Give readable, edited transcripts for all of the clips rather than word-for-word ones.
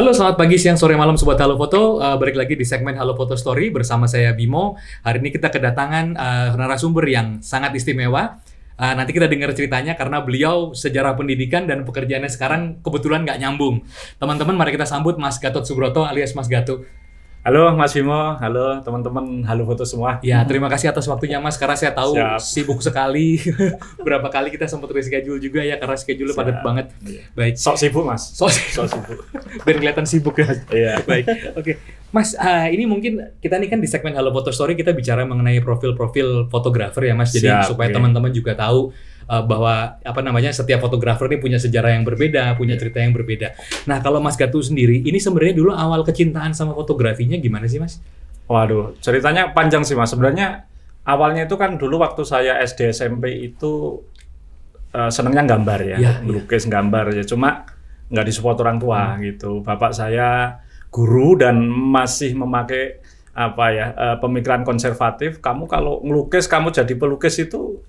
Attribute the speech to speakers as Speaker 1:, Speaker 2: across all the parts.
Speaker 1: Halo, selamat pagi, siang, sore, malam Sobat Halo Foto. Balik lagi di segmen Halo Foto Story bersama saya Bimo. Hari ini kita kedatangan narasumber yang sangat istimewa. Nanti kita dengar ceritanya karena beliau sejarah pendidikan dan pekerjaannya sekarang kebetulan nggak nyambung. Teman-teman, mari kita sambut Mas Gatot Subroto alias Mas Gatot.
Speaker 2: Halo Mas Bimo, halo teman-teman Halo Foto semua.
Speaker 1: Ya, terima kasih atas waktunya Mas, karena saya tahu sibuk sekali. Berapa kali kita sempat reschedule juga ya, karena schedule padat banget.
Speaker 2: Baik. Sok sibuk Mas.
Speaker 1: Sok sibuk. Biar kelihatan sibuk ya.
Speaker 2: Iya.
Speaker 1: Baik. Oke. Mas, ini mungkin kita nih kan di segmen Halo Foto Story kita bicara mengenai profil-profil fotografer ya Mas. Jadi supaya teman-teman juga tahu bahwa setiap fotografer ini punya sejarah yang berbeda, punya cerita yang berbeda. Nah, kalau Mas Gatot sendiri, ini sebenarnya dulu awal kecintaan sama fotografinya gimana sih Mas?
Speaker 2: Waduh, ceritanya panjang sih Mas. Sebenarnya awalnya itu kan dulu waktu saya SD SMP itu senengnya gambar ya, melukis gambar ya. Cuma nggak disupport orang tua gitu. Bapak saya guru dan masih memakai pemikiran konservatif. Kamu kalau ngelukis, kamu jadi pelukis itu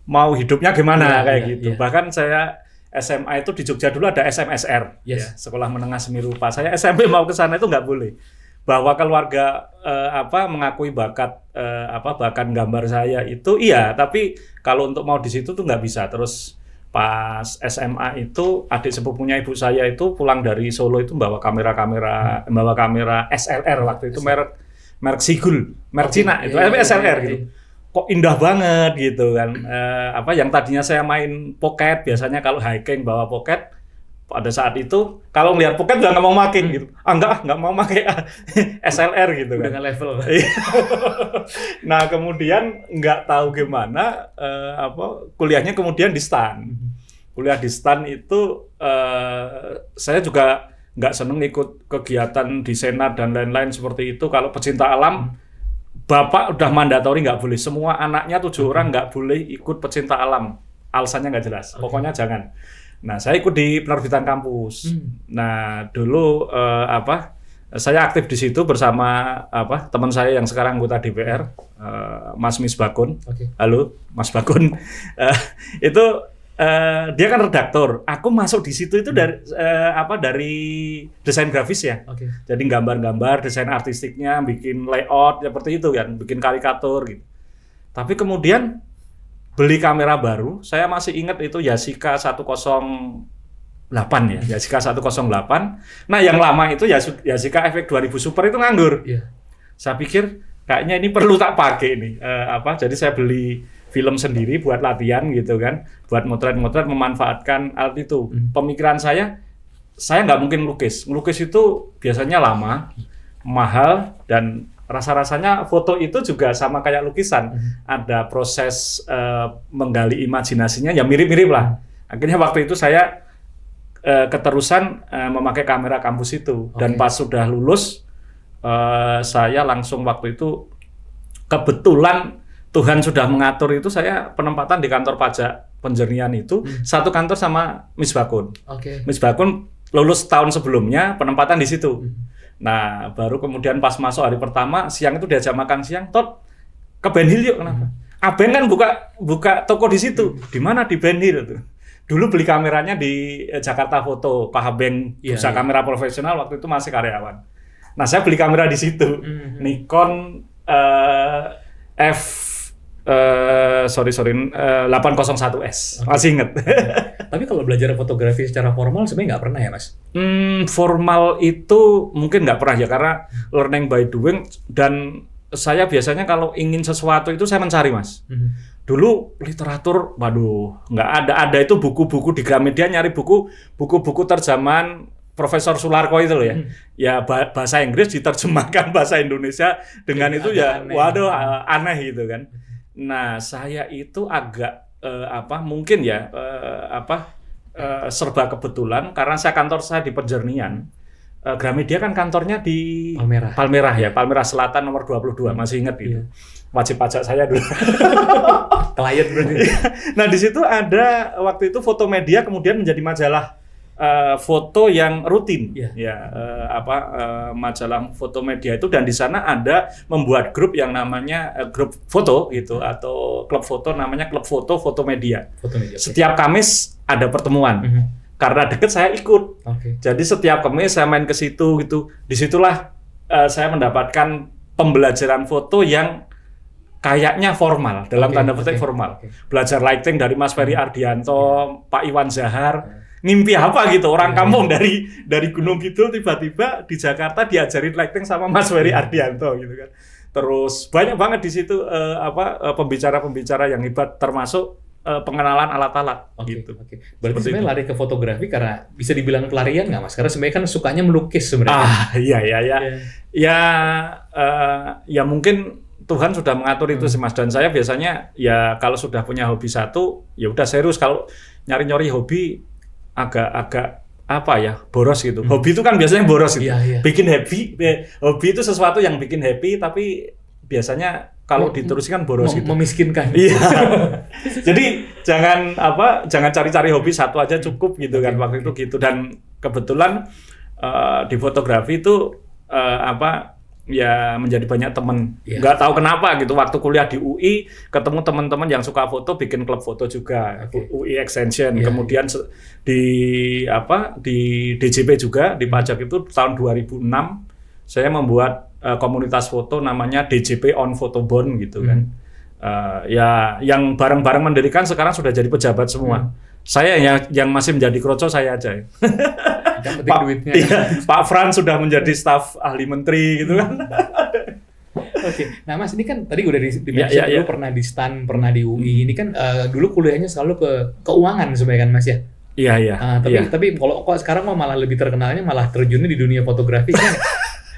Speaker 2: mau hidupnya gimana gitu. Bahkan saya SMA itu di Jogja dulu ada SMSR, Sekolah Menengah Seni Rupa. Saya SMP mau ke sana itu nggak boleh. Bahwa keluarga mengakui bakat gambar saya itu iya, tapi kalau untuk mau di situ tuh nggak bisa. Terus pas SMA itu adik sepupunya ibu saya itu pulang dari Solo itu bawa kamera SLR waktu itu merek Sigul, merek Cina itu SLR gitu. Kok indah banget gitu kan. Yang tadinya saya main pocket, biasanya kalau hiking bawa pocket, pada saat itu kalau ngelihat pocket udah nggak mau makin gitu. Nggak mau pakai SLR gitu kan.
Speaker 1: Udah level.
Speaker 2: Nah, kemudian nggak tahu gimana kuliahnya kemudian di STAN. Kuliah di STAN itu saya juga nggak seneng ikut kegiatan di senat dan lain-lain seperti itu. Kalau pecinta alam, Bapak udah mandatori nggak boleh, semua anaknya 7 orang nggak boleh ikut pecinta alam. Alasannya nggak jelas, pokoknya jangan. Nah, saya ikut di penerbitan kampus. Nah, dulu saya aktif di situ bersama teman saya yang sekarang anggota DPR, Mas Misbakun. Halo, Mas Bakun. Dia kan redaktor. Aku masuk di situ itu dari desain grafis ya. Jadi gambar-gambar, desain artistiknya, bikin layout seperti itu kan, bikin karikatur gitu. Tapi kemudian beli kamera baru, saya masih ingat itu Yashica 108 ya, Yashica 108. Nah, yang lama itu Yashica Efek 2000 Super itu nganggur. Saya pikir kayaknya ini perlu tak pakai ini. Jadi saya beli film sendiri buat latihan gitu kan, buat motret-motret, memanfaatkan alat itu. Pemikiran saya nggak mungkin ngelukis itu biasanya lama, mahal, dan rasa-rasanya foto itu juga sama kayak lukisan, ada proses menggali imajinasinya, ya mirip-mirip lah. Akhirnya waktu itu saya keterusan memakai kamera kampus itu, dan pas sudah lulus saya langsung waktu itu kebetulan Tuhan sudah mengatur itu, saya penempatan di kantor pajak penjernihan itu, satu kantor sama Miss Bakun. Miss Bakun lulus tahun sebelumnya, penempatan di situ. Nah, baru kemudian pas masuk hari pertama, siang itu diajak makan siang, Tot, ke Ben Hill yuk, kenapa? Abeng kan buka toko di situ. Di mana? Di Ben Hill tuh. Dulu beli kameranya di Jakarta Foto, Pak Abeng, bisa kamera profesional, waktu itu masih karyawan. Nah, saya beli kamera di situ. Nikon 801S, masih inget.
Speaker 1: Tapi kalau belajar fotografi secara formal sebenarnya nggak pernah ya Mas?
Speaker 2: Formal itu mungkin nggak pernah ya, karena learning by doing, dan saya biasanya kalau ingin sesuatu itu saya mencari Mas. Dulu literatur, waduh, nggak ada itu buku-buku di Gramedia, nyari buku-buku terjemahan Profesor Sularko itu loh ya. Ya bahasa Inggris diterjemahkan bahasa Indonesia dengan itu ya aneh. Waduh, aneh gitu kan. Nah, saya itu agak mungkin ya serba kebetulan karena kantor saya di penjernihan. Gramedia kan kantornya di Palmerah ya, Palmerah Selatan nomor 22, masih ingat gitu. Wajib pajak saya dulu.
Speaker 1: Klien berarti.
Speaker 2: Nah, di situ ada waktu itu Fotomedia kemudian menjadi majalah foto yang rutin, majalah Fotomedia itu, dan di sana ada membuat grup yang namanya grup foto gitu, atau klub foto namanya klub foto Fotomedia. Setiap Kamis ada pertemuan. karena deket saya ikut. Jadi setiap Kamis saya main ke situ gitu. Disitulah saya mendapatkan pembelajaran foto yang kayaknya formal, dalam tanda petik formal. Belajar lighting dari Mas Ferry Ardianto, Pak Iwan Zahar. Ngimpi apa gitu, orang kampung dari Gunung Kidul tiba-tiba di Jakarta diajarin lighting sama Mas Ferry Ardianto gitu kan. Terus banyak banget di situ pembicara-pembicara yang hebat, termasuk pengenalan alat-alat gitu.
Speaker 1: Berarti sebenarnya lari ke fotografi karena bisa dibilang pelarian nggak Mas? Karena sebenarnya kan sukanya melukis sebenarnya.
Speaker 2: Ya mungkin Tuhan sudah mengatur itu sih Mas, dan saya biasanya ya kalau sudah punya hobi satu ya udah serius. Kalau nyari-nyari hobi agak apa ya, boros gitu. Hobi itu kan biasanya boros gitu. Bikin happy, hobi itu sesuatu yang bikin happy tapi biasanya kalau diteruskan boros gitu.
Speaker 1: Memiskinkan.
Speaker 2: Iya. Jadi jangan cari-cari hobi satu aja cukup gitu kan waktu itu gitu. Dan kebetulan di fotografi itu ya menjadi banyak teman. Nggak tahu kenapa gitu, waktu kuliah di UI ketemu teman-teman yang suka foto, bikin klub foto juga. UI Extension. Kemudian di DJP juga, di Pajak itu tahun 2006 saya membuat komunitas foto namanya DJP on Photobond gitu kan. Ya yang bareng-bareng mendirikan sekarang sudah jadi pejabat semua. Saya yang masih menjadi kroco saya aja. Pak Fran sudah menjadi staf ahli menteri gitu kan.
Speaker 1: Nah Mas, ini kan tadi udah di-mention dulu pernah di STAN, pernah di UI. Ini kan dulu kuliahnya selalu ke keuangan sebenarnya kan Mas ya?
Speaker 2: Iya.
Speaker 1: Tapi kalau kok sekarang malah lebih terkenalnya malah terjunnya di dunia fotografi kan?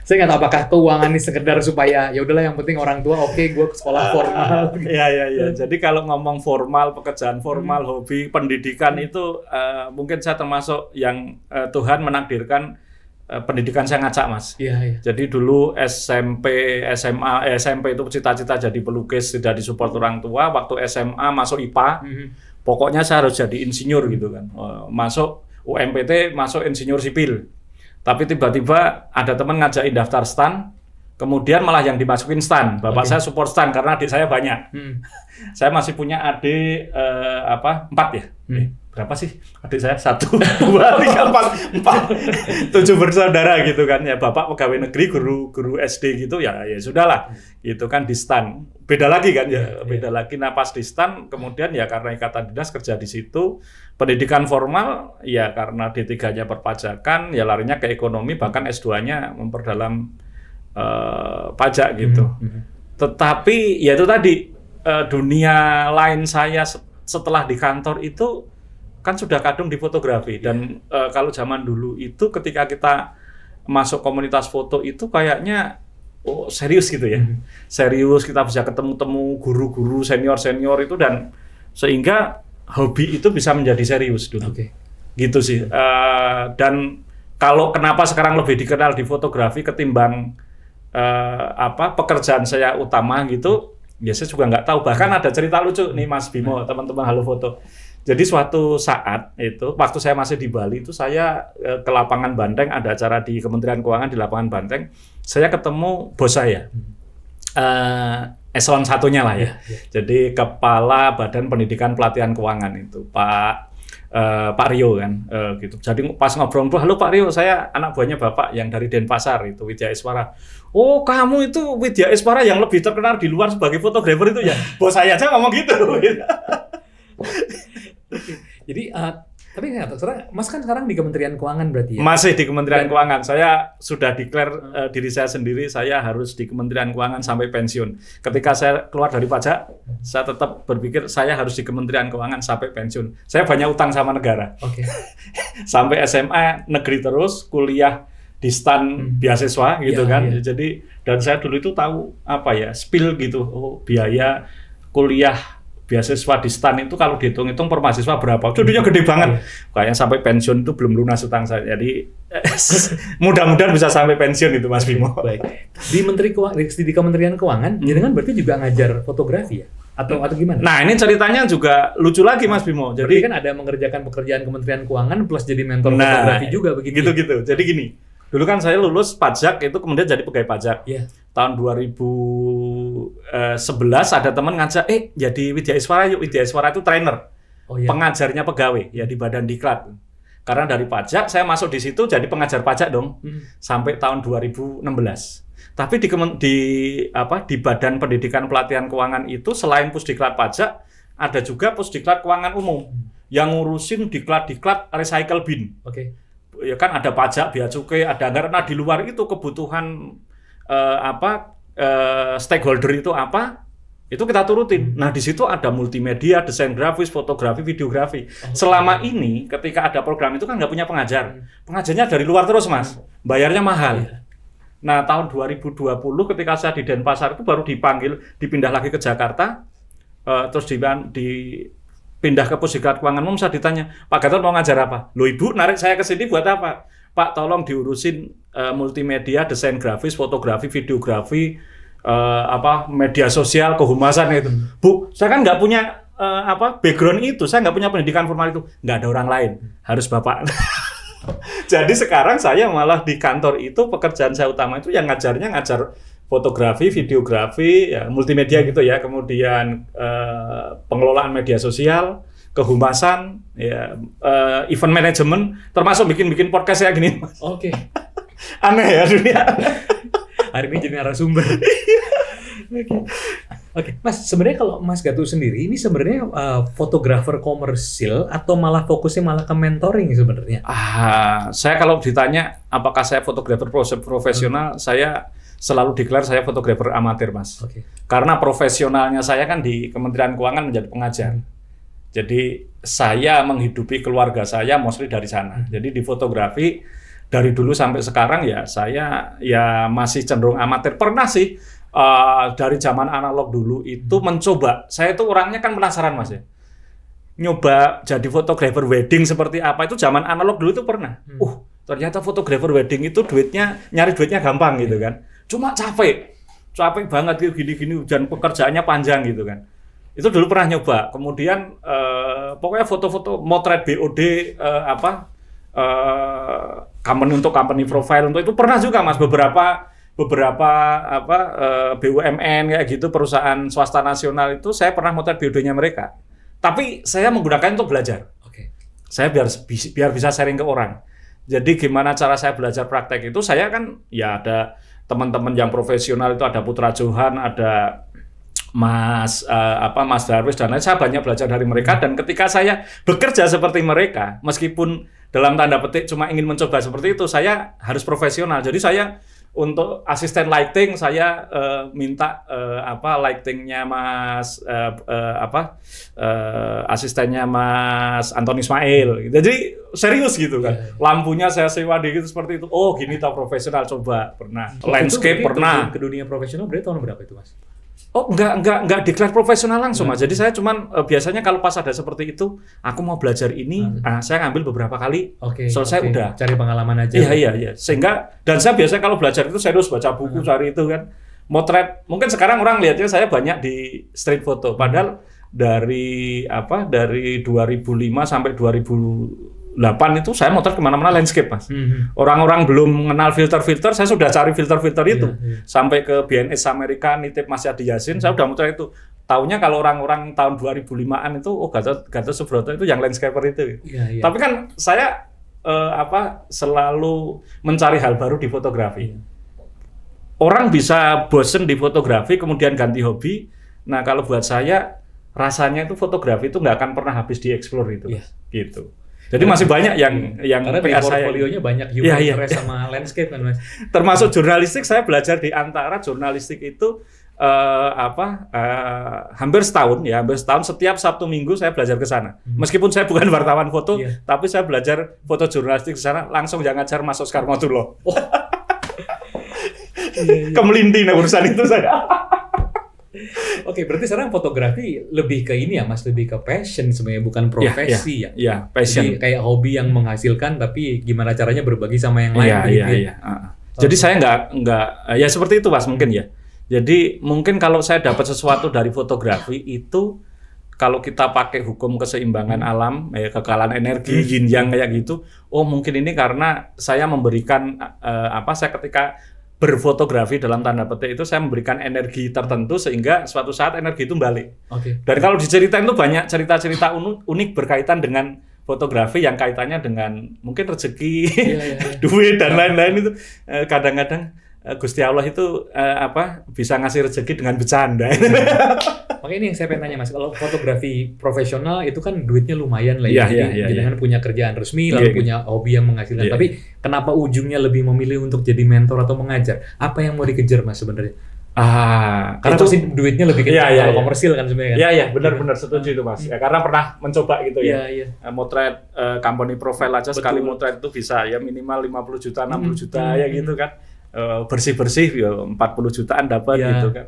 Speaker 1: Saya nggak tahu apakah keuangan ini sekedar supaya ya udahlah yang penting orang tua gue ke sekolah formal.
Speaker 2: Iya. Jadi kalau ngomong formal, pekerjaan formal, hobi, pendidikan itu mungkin saya termasuk yang Tuhan menakdirkan pendidikan saya ngacak Mas. Jadi dulu SMP, SMA, SMP itu cita-cita jadi pelukis, tidak disupport orang tua. Waktu SMA masuk IPA, pokoknya saya harus jadi insinyur gitu kan. Masuk UMPT, masuk insinyur sipil. Tapi tiba-tiba ada teman ngajakin daftar STAN, kemudian malah yang dimasukin STAN. Bapak saya support STAN karena adik saya banyak. Saya masih punya adik 4 ya. Berapa sih adik saya? 1, 2, 3, 4, 7 bersaudara gitu kan ya. Bapak pegawai negeri, guru SD gitu ya sudahlah gitu kan di STAN. Beda lagi kan ya, beda lagi. Nah pas di STAN kemudian ya karena ikatan dinas kerja di situ. Pendidikan formal ya karena D3-nya perpajakan ya larinya ke ekonomi, bahkan S2-nya memperdalam pajak gitu. Tetapi ya itu tadi dunia lain saya setelah di kantor itu kan sudah kadung di fotografi. Dan kalau zaman dulu itu ketika kita masuk komunitas foto itu kayaknya serius gitu ya. Serius, kita bisa ketemu-temu guru-guru senior-senior itu, dan sehingga hobi itu bisa menjadi serius dulu. Gitu sih. Dan kalau kenapa sekarang lebih dikenal di fotografi ketimbang pekerjaan saya utama gitu, ya saya juga nggak tahu. Bahkan ada cerita lucu nih Mas Bimo, teman-teman Halo Foto. Jadi suatu saat itu, waktu saya masih di Bali itu saya ke lapangan Banteng, ada acara di Kementerian Keuangan di lapangan Banteng. Saya ketemu bos saya, eselon satunya lah ya. Jadi Kepala Badan Pendidikan Pelatihan Keuangan itu Pak Rio kan, gitu. Jadi pas ngobrol, halo Pak Rio, saya anak buahnya Bapak yang dari Denpasar itu, Widya Iswara. Oh kamu itu Widya Iswara yang lebih terkenal di luar sebagai fotografer itu ya? Bos saya aja ngomong gitu.
Speaker 1: Jadi tapi nggak tahu, Mas kan sekarang di Kementerian Keuangan berarti ya?
Speaker 2: Masih di Kementerian Keuangan. Saya sudah declare diri saya sendiri, saya harus di Kementerian Keuangan sampai pensiun. Ketika saya keluar dari pajak, saya tetap berpikir saya harus di Kementerian Keuangan sampai pensiun. Saya banyak utang sama negara. Sampai SMA negeri terus, kuliah di STAN beasiswa gitu kan. Jadi dan saya dulu itu tahu spill gitu, biaya kuliah beasiswa di STAN itu kalau dihitung-hitung per mahasiswa berapa? Jadinya gede banget. Kayaknya sampai pensiun itu belum lunas utang saya. Jadi mudah-mudahan bisa sampai pensiun itu Mas Bimo.
Speaker 1: Baik. Di Kementerian Keuangan, jenengan berarti juga ngajar fotografi ya? Atau gimana?
Speaker 2: Nah, ini ceritanya juga lucu lagi Mas Bimo.
Speaker 1: Jadi kan ada mengerjakan pekerjaan Kementerian Keuangan plus jadi mentor fotografi juga begitu.
Speaker 2: Gitu. Jadi gini. Dulu kan saya lulus pajak itu kemudian jadi pegawai pajak. Tahun 2011 ada teman ngajak, jadi Widya Iswara yuk. Widya Iswara itu trainer, pengajarnya pegawai ya di Badan Diklat. Karena dari pajak saya masuk di situ jadi pengajar pajak dong sampai tahun 2016. Tapi di Badan Pendidikan Pelatihan Keuangan itu selain Pusdiklat Pajak ada juga Pusdiklat Keuangan Umum yang ngurusin diklat recycle bin.
Speaker 1: Oke.
Speaker 2: Ya kan ada pajak, bea cukai, ada anggaran. Nah, di luar itu kebutuhan stakeholder itu apa? Itu kita turutin. Nah, di situ ada multimedia, desain grafis, fotografi, videografi. Selama ini ketika ada program itu kan nggak punya pengajar. Pengajarnya dari luar terus, Mas. Bayarnya mahal. Nah, tahun 2020 ketika saya di Denpasar itu baru dipindah lagi ke Jakarta. Terus dipindah ke Pusdiklat Keuangan Umum, saya ditanya, Pak Gatot mau ngajar apa? Loh, Ibu narik saya ke sini buat apa? Pak, tolong diurusin multimedia, desain grafis, fotografi, videografi, media sosial, kehumasan itu. Bu, saya kan nggak punya background itu, saya nggak punya pendidikan formal itu. Nggak ada orang lain, harus Bapak. Jadi sekarang saya malah di kantor itu pekerjaan saya utama itu yang ngajar fotografi, videografi, ya, multimedia gitu ya, kemudian pengelolaan media sosial, kehumasan, ya, event management, termasuk bikin podcast ya gini.
Speaker 1: Oke.
Speaker 2: Aneh ya dunia.
Speaker 1: Hari ini jadi narasumber. Oke, Mas, sebenarnya kalau Mas Gatot sendiri ini sebenarnya fotografer komersil atau malah fokusnya malah ke mentoring sebenarnya?
Speaker 2: Saya kalau ditanya apakah saya fotografer profesional, saya selalu declare saya fotografer amatir, Mas.
Speaker 1: Okay.
Speaker 2: Karena profesionalnya saya kan di Kementerian Keuangan menjadi pengajar. Jadi saya menghidupi keluarga saya mostly dari sana. Jadi di fotografi dari dulu sampai sekarang ya saya ya masih cenderung amatir. Pernah sih dari zaman analog dulu itu mencoba. Saya itu orangnya kan penasaran, Mas ya. Nyoba jadi fotografer wedding seperti apa itu zaman analog dulu itu pernah. Ternyata fotografer wedding itu nyari duitnya gampang gitu kan. Cuma capek banget gitu gini-gini dan pekerjaannya panjang gitu kan. Itu dulu pernah nyoba. Kemudian pokoknya foto-foto motret BOD company profile untuk itu pernah juga, Mas, beberapa BUMN kayak gitu, perusahaan swasta nasional itu saya pernah motret BOD-nya mereka. Tapi saya menggunakan untuk belajar.
Speaker 1: Oke.
Speaker 2: Saya biar bisa sharing ke orang. Jadi gimana cara saya belajar praktek itu, saya kan ya ada teman-teman yang profesional itu, ada Putra Johan, ada Mas Darwis dan lain, saya banyak belajar dari mereka. Dan ketika saya bekerja seperti mereka, meskipun dalam tanda petik cuma ingin mencoba seperti itu, saya harus profesional. Jadi saya untuk asisten lighting saya minta lightingnya Mas asistennya Mas Antoni Ismail. Jadi serius gitu kan. Lampunya saya sewa gitu seperti itu. Oh, gini tau profesional, coba pernah. Landscape pernah.
Speaker 1: Ke dunia profesional berarti tahun berapa itu, Mas?
Speaker 2: Oh, enggak declare profesional langsung, Mas. Jadi saya cuman biasanya kalau pas ada seperti itu, aku mau belajar ini, saya ngambil beberapa kali. Selesai udah.
Speaker 1: Cari pengalaman aja.
Speaker 2: Iya. Sehingga dan saya biasanya kalau belajar itu serius, baca buku, cari itu kan. Motret. Mungkin sekarang orang lihatnya saya banyak di street photo. Padahal dari 2005 sampai 2008 itu saya motret kemana-mana landscape, Mas. Orang-orang belum mengenal filter-filter, saya sudah cari filter-filter itu. Sampai ke BNS Amerika, nitip Mas Yadi Yasin, saya udah motret itu. Taunya kalau orang-orang tahun 2005-an itu, Gatot Subroto itu yang landscaper itu. Tapi kan saya selalu mencari hal baru di fotografi. Orang bisa bosen di fotografi, kemudian ganti hobi. Nah, kalau buat saya, rasanya itu fotografi itu nggak akan pernah habis dieksplor itu. Gitu. Jadi masih banyak yang
Speaker 1: karena di portfolionya banyak human interest sama landscape kan, Mas.
Speaker 2: Termasuk jurnalistik, saya belajar di antara jurnalistik itu hampir setahun setiap Sabtu Minggu saya belajar ke sana. Meskipun saya bukan wartawan foto, tapi saya belajar foto jurnalistik di sana, langsung yang ngajar Mas Oscar Motulo. Kemelinti urusan itu saya.
Speaker 1: Oke, berarti sekarang fotografi lebih ke ini ya, Mas, lebih ke passion sebenarnya, bukan profesi ya.
Speaker 2: Iya, passion.
Speaker 1: Jadi kayak hobi yang menghasilkan, tapi gimana caranya berbagi sama yang lain.
Speaker 2: Iya. Jadi saya nggak ya seperti itu, Mas, mungkin ya. Jadi mungkin kalau saya dapat sesuatu dari fotografi itu, kalau kita pakai hukum keseimbangan alam, kekalan energi, yin yang kayak gitu, oh mungkin ini karena saya memberikan saya ketika berfotografi dalam tanda petik itu saya memberikan energi tertentu sehingga suatu saat energi itu balik. Dan kalau diceritain itu banyak cerita-cerita unik berkaitan dengan fotografi yang kaitannya dengan mungkin rezeki, duit dan lain-lain itu kadang-kadang Gusti Allah itu bisa ngasih rezeki dengan bercanda.
Speaker 1: Makanya ini yang saya pengen tanya Mas, kalau fotografi profesional itu kan duitnya lumayan lah ya, dengan punya kerjaan resmi, lalu punya hobi yang menghasilkan. Tapi kenapa ujungnya lebih memilih untuk jadi mentor atau mengajar? Apa yang mau dikejar Mas sebenarnya? Karena itu, pasti duitnya lebih kecil kalau komersil kan sebenarnya kan?
Speaker 2: Iya, benar-benar setuju itu Mas. Ya, karena pernah mencoba gitu motret company profile aja. Betul. Sekali motret itu bisa ya minimal 50 juta, 60 juta ya gitu kan. Bersih-bersih ya 40 jutaan dapat gitu kan.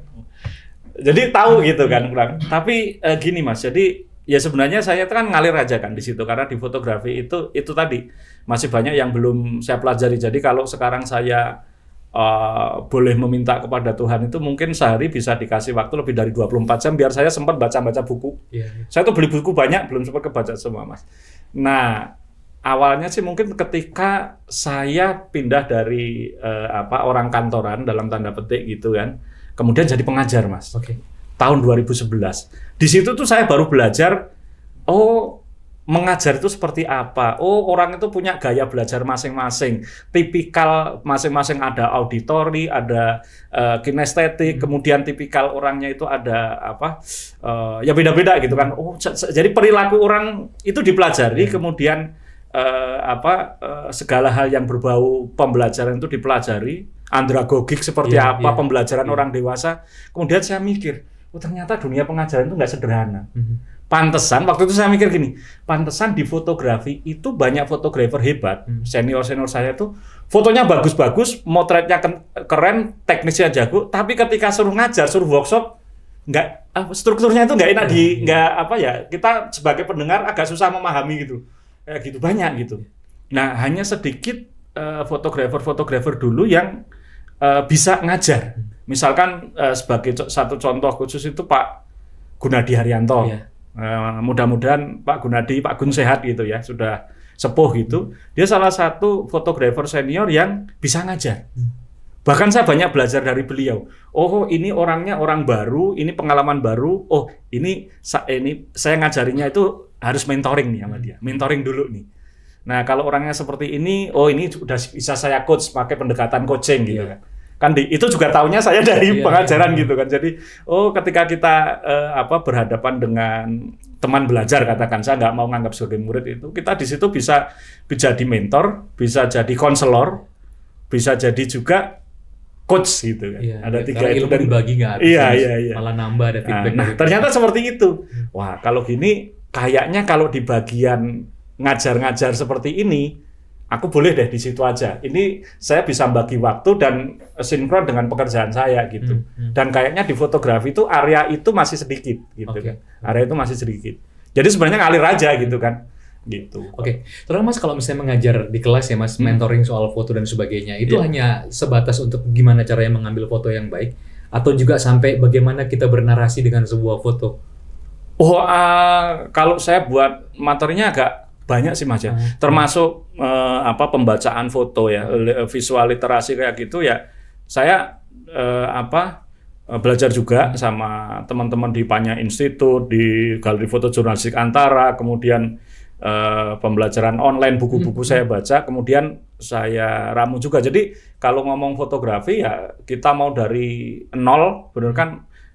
Speaker 2: Jadi tahu gitu kan kurang. Tapi gini Mas, jadi ya sebenarnya saya kan ngalir aja kan di situ karena di fotografi itu tadi masih banyak yang belum saya pelajari. Jadi kalau sekarang saya boleh meminta kepada Tuhan itu mungkin sehari bisa dikasih waktu lebih dari 24 jam biar saya sempat baca-baca buku. Saya tuh beli buku banyak belum sempat kebaca semua Mas. Nah, awalnya sih mungkin ketika saya pindah dari orang kantoran dalam tanda petik gitu kan. Kemudian jadi pengajar Mas. Tahun 2011. Di situ tuh saya baru belajar mengajar itu seperti apa. Orang itu punya gaya belajar masing-masing. Tipikal masing-masing ada auditori, ada kinestetik, kemudian tipikal orangnya itu ada ya beda-beda gitu kan. Jadi perilaku orang itu dipelajari, kemudian segala hal yang berbau pembelajaran itu dipelajari. Andragogik seperti pembelajaran orang dewasa. Kemudian saya mikir, ternyata dunia pengajaran itu nggak sederhana. Pantesan, waktu itu saya mikir gini, pantesan di fotografi itu banyak fotografer hebat, senior-senior saya tuh fotonya bagus-bagus, motretnya keren, teknisnya jago, tapi ketika suruh ngajar, suruh workshop, strukturnya itu nggak enak kita sebagai pendengar agak susah memahami gitu, gitu banyak gitu. Nah, hanya sedikit fotografer dulu yang bisa ngajar. Misalkan sebagai satu contoh khusus itu Pak Gunadi Haryanto. Mudah-mudahan Pak Gunadi, Pak Gun sehat gitu ya, sudah sepuh gitu. Dia salah satu fotografer senior yang bisa ngajar. Bahkan saya banyak belajar dari beliau. Ini orangnya orang baru, ini pengalaman baru. Ini saya ngajarinya itu harus mentoring nih sama dia. Mentoring dulu nih. Nah, kalau orangnya seperti ini, ini sudah bisa saya coach pakai pendekatan coaching gitu kan. Itu juga taunya saya dari pengajaran gitu kan. Jadi ketika kita berhadapan dengan teman belajar katakan, saya nggak mau nganggap sebagai murid itu, kita di situ bisa jadi mentor, bisa jadi konselor, bisa jadi juga coach gitu kan. Ada tiga itu
Speaker 1: dan dibagi nggak habis. Malah nambah ada feedback.
Speaker 2: Nah, ternyata seperti itu. Wah, kalau gini kayaknya kalau di bagian ngajar-ngajar seperti ini aku boleh deh di situ aja. Ini saya bisa bagi waktu dan sinkron dengan pekerjaan saya gitu. Dan kayaknya di fotografi itu area itu masih sedikit gitu kan. Area itu masih sedikit. Jadi sebenarnya ngalir aja gitu kan. Gitu.
Speaker 1: Terus Mas kalau misalnya mengajar di kelas ya Mas, mentoring soal foto dan sebagainya, itu hanya sebatas untuk gimana caranya mengambil foto yang baik atau juga sampai bagaimana kita bernarasi dengan sebuah foto?
Speaker 2: Kalau saya buat materinya agak banyak sih Mas ya, termasuk pembacaan foto ya, visual literasi kayak gitu ya. Saya belajar juga sama teman-teman di Panya Institute, di Galeri Foto Jurnalistik Antara, kemudian pembelajaran online, buku-buku saya baca, kemudian saya ramu juga. Jadi kalau ngomong fotografi ya kita mau dari nol, benar kan,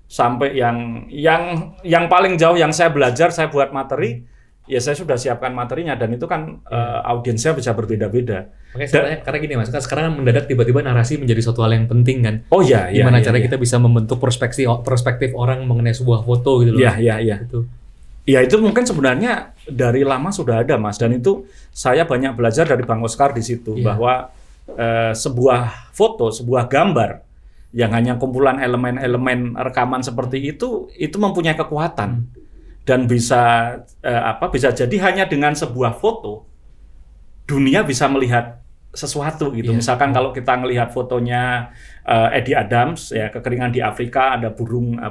Speaker 2: sampai yang paling jauh yang saya belajar, saya buat materi. Ya saya sudah siapkan materinya dan itu kan audiensnya bisa berbeda-beda.
Speaker 1: Karena gini Mas, sekarang mendadak tiba-tiba narasi menjadi suatu hal yang penting kan.
Speaker 2: Gimana
Speaker 1: cara kita bisa membentuk perspektif orang mengenai sebuah foto gitu loh.
Speaker 2: Itu mungkin sebenarnya dari lama sudah ada Mas, dan itu saya banyak belajar dari Bang Oscar di situ bahwa sebuah foto, sebuah gambar yang hanya kumpulan elemen-elemen rekaman seperti itu mempunyai kekuatan. Dan bisa jadi hanya dengan sebuah foto dunia bisa melihat sesuatu gitu. Misalkan kalau kita melihat fotonya Eddie Adams ya, kekeringan di Afrika, ada burung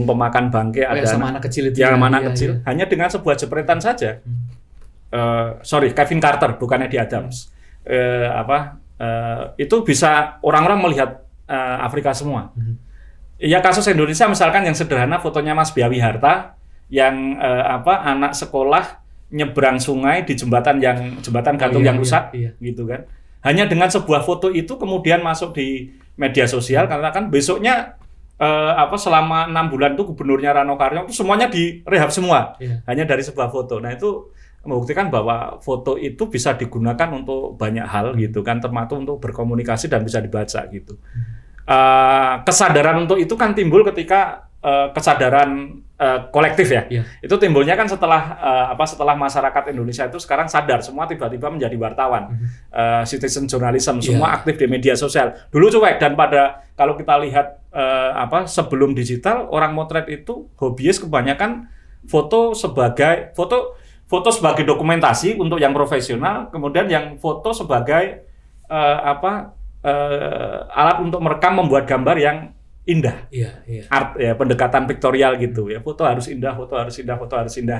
Speaker 2: pemakan bangke, ada
Speaker 1: sama anak kecil itu.
Speaker 2: Anak kecil. Hanya dengan sebuah jepretan saja. Kevin Carter bukan Eddie Adams. Itu bisa orang-orang melihat Afrika semua. Ya kasus Indonesia misalkan yang sederhana, fotonya Mas Biawi Harta yang anak sekolah nyebrang sungai di jembatan gantung yang rusak, gitu kan. Hanya dengan sebuah foto itu kemudian masuk di media sosial, karena kan besoknya selama 6 bulan itu gubernurnya Rano Karno itu semuanya direhab semua, hanya dari sebuah foto. Nah itu membuktikan bahwa foto itu bisa digunakan untuk banyak hal gitu kan, termasuk untuk berkomunikasi dan bisa dibaca gitu. Kesadaran untuk itu kan timbul ketika kesadaran kolektif ya. Itu timbulnya kan setelah masyarakat Indonesia itu sekarang sadar, semua tiba-tiba menjadi wartawan, citizen journalism, semua aktif di media sosial. Dulu cuek, dan kalau kita lihat sebelum digital, orang motret itu hobiis kebanyakan foto sebagai dokumentasi untuk yang profesional, kemudian yang foto sebagai alat untuk merekam, membuat gambar yang indah, art ya, pendekatan piktorial gitu ya. Foto harus indah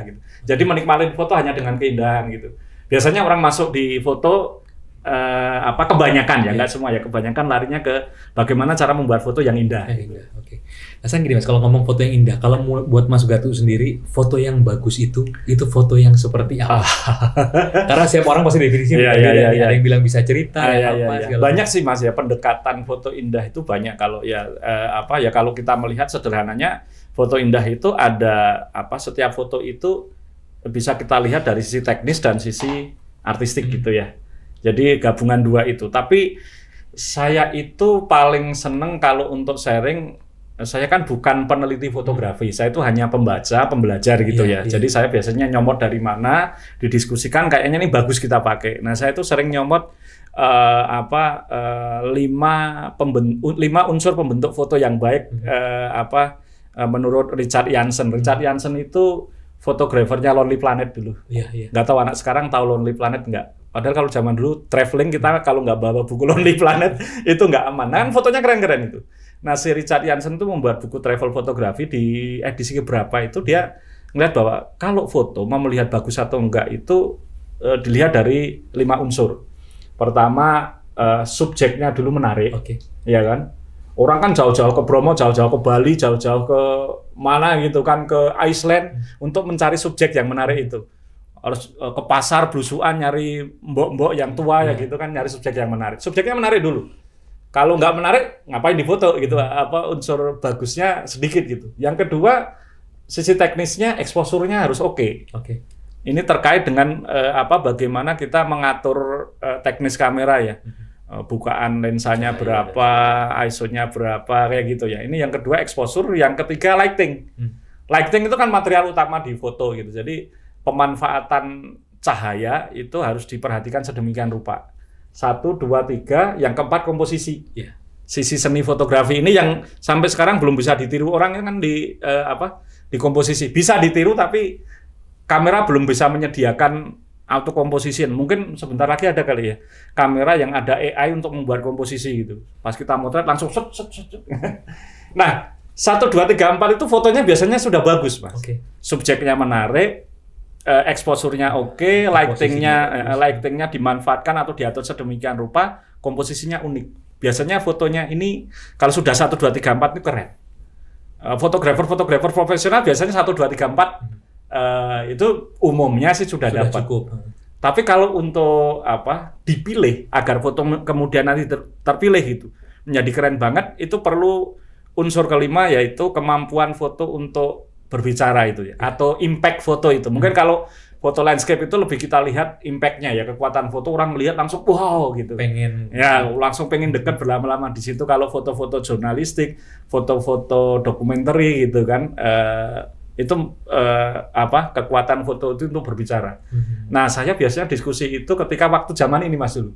Speaker 2: gitu. Jadi menikmati foto hanya dengan keindahan gitu. Biasanya orang masuk di foto kebanyakan ya, nggak semua ya, kebanyakan larinya ke bagaimana cara membuat foto yang indah.
Speaker 1: Oke. Nah, gini Mas, kalau ngomong foto yang indah, kalau buat Mas Gatu sendiri, foto yang bagus itu foto yang seperti apa? Karena setiap orang pasti definisinya beda. Ada yang bilang bisa cerita,
Speaker 2: banyak sih Mas ya, pendekatan foto indah itu banyak. Kalau kalau kita melihat sederhananya, foto indah itu ada setiap foto itu bisa kita lihat dari sisi teknis dan sisi artistik gitu ya. Jadi gabungan dua itu. Tapi saya itu paling seneng kalau untuk sharing, saya kan bukan peneliti fotografi, saya itu hanya pembelajar gitu ya. Jadi saya biasanya nyomot dari mana, didiskusikan, kayaknya ini bagus kita pakai. Nah saya itu sering nyomot 5 unsur pembentuk foto yang baik, menurut Richard Jansen. Richard Jansen itu fotografernya Lonely Planet dulu. Nggak tahu anak sekarang tahu Lonely Planet nggak? Padahal kalau zaman dulu traveling kita kalau nggak bawa buku Lonely Planet itu nggak aman. Nah, fotonya keren-keren itu. Nah, si Richard Jansen itu membuat buku travel fotografi, di edisi keberapa itu dia ngeliat bahwa kalau foto mau melihat bagus atau enggak itu dilihat dari 5 unsur. Pertama, subjeknya dulu menarik, ya kan? Orang kan jauh-jauh ke Bromo, jauh-jauh ke Bali, jauh-jauh ke mana gitu kan, ke Iceland untuk mencari subjek yang menarik itu. Harus ke pasar blusukan nyari mbok-mbok yang tua ya gitu kan, nyari subjek yang menarik. Subjeknya menarik dulu. Kalau nggak menarik, ngapain difoto gitu? Unsur bagusnya sedikit gitu. Yang kedua, sisi teknisnya, exposure-nya harus oke. Ini terkait dengan bagaimana kita mengatur teknis kamera ya. Bukaan lensanya berapa, ISO-nya berapa, kayak gitu ya. Ini yang kedua exposure, yang ketiga lighting. Lighting itu kan material utama di foto gitu. Jadi pemanfaatan cahaya itu harus diperhatikan sedemikian rupa. 1, 2, 3, yang keempat komposisi. Sisi seni fotografi ini yang sampai sekarang belum bisa ditiru orang kan di komposisi. Bisa ditiru tapi kamera belum bisa menyediakan auto composition. Mungkin sebentar lagi ada kali ya kamera yang ada AI untuk membuat komposisi gitu. Pas kita motret langsung set. Nah, 1, 2, 3, 4 itu fotonya biasanya sudah bagus, Mas. Subjeknya menarik, exposure-nya oke, lighting-nya dimanfaatkan atau diatur sedemikian rupa, komposisinya unik. Biasanya fotonya ini kalau sudah 1, 2, 3, 4 itu keren. Fotografer profesional biasanya 1, 2, 3, 4 itu umumnya sih sudah dapat. Cukup. Tapi kalau untuk dipilih agar foto kemudian nanti terpilih itu menjadi keren banget, itu perlu unsur kelima, yaitu kemampuan foto untuk berbicara itu ya, atau impact foto itu. Mungkin kalau foto landscape itu lebih kita lihat impact-nya ya, kekuatan foto, orang melihat langsung wow gitu. Langsung pengen dekat berlama-lama di situ. Kalau foto-foto jurnalistik, foto-foto dokumenter gitu kan, itu kekuatan foto itu untuk berbicara. Nah, saya biasanya diskusi itu ketika waktu zaman ini, Mas, dulu.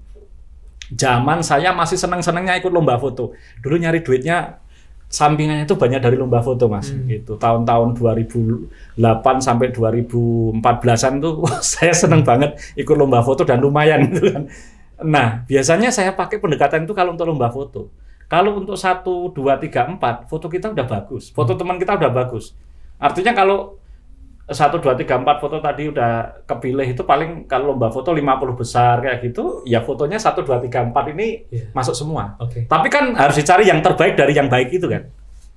Speaker 2: Zaman saya masih senang-senangnya ikut lomba foto. Dulu nyari duitnya sampingannya itu banyak dari lomba foto, Mas. Gitu. Tahun-tahun 2008 sampai 2014-an tuh saya seneng banget ikut lomba foto dan lumayan gitu kan. Nah, biasanya saya pakai pendekatan itu kalau untuk lomba foto. Kalau untuk 1, 2, 3, 4 foto kita udah bagus. Foto teman kita udah bagus. Artinya kalau 1, 2, 3, 4 foto tadi udah kepilih, itu paling kalau lomba foto 50 besar kayak gitu, ya fotonya 1, 2, 3, 4 ini masuk semua. Tapi kan harus dicari yang terbaik dari yang baik itu kan.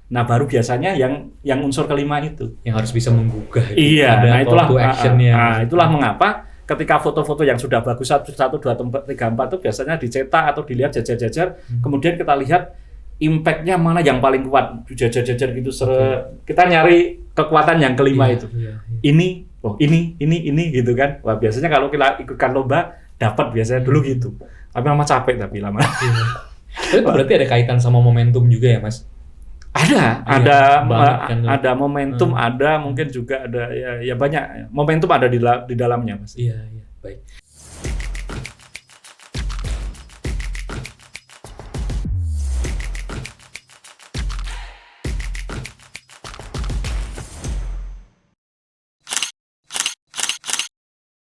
Speaker 2: Nah, baru biasanya yang unsur kelima itu
Speaker 1: yang harus bisa menggugah.
Speaker 2: Iya,
Speaker 1: ada
Speaker 2: nah itulah
Speaker 1: call to action-nya.
Speaker 2: itulah mengapa ketika foto-foto yang sudah bagus 1, 2, 3, 4 itu biasanya dicetak atau dilihat jajar-jajar, kemudian kita lihat impact-nya mana yang paling kuat, jajar-jajar gitu. Kita nyari kekuatan yang kelima itu. Ini, ini gitu kan. Wah, biasanya kalau kita ikutkan lomba dapat biasanya dulu gitu. Tapi lama capek tapi lama.
Speaker 1: Tapi berarti ada kaitan sama momentum juga ya, Mas?
Speaker 2: Ada momentum, ada mungkin juga ada ya banyak momentum ada di dalamnya, Mas.
Speaker 1: Iya, baik.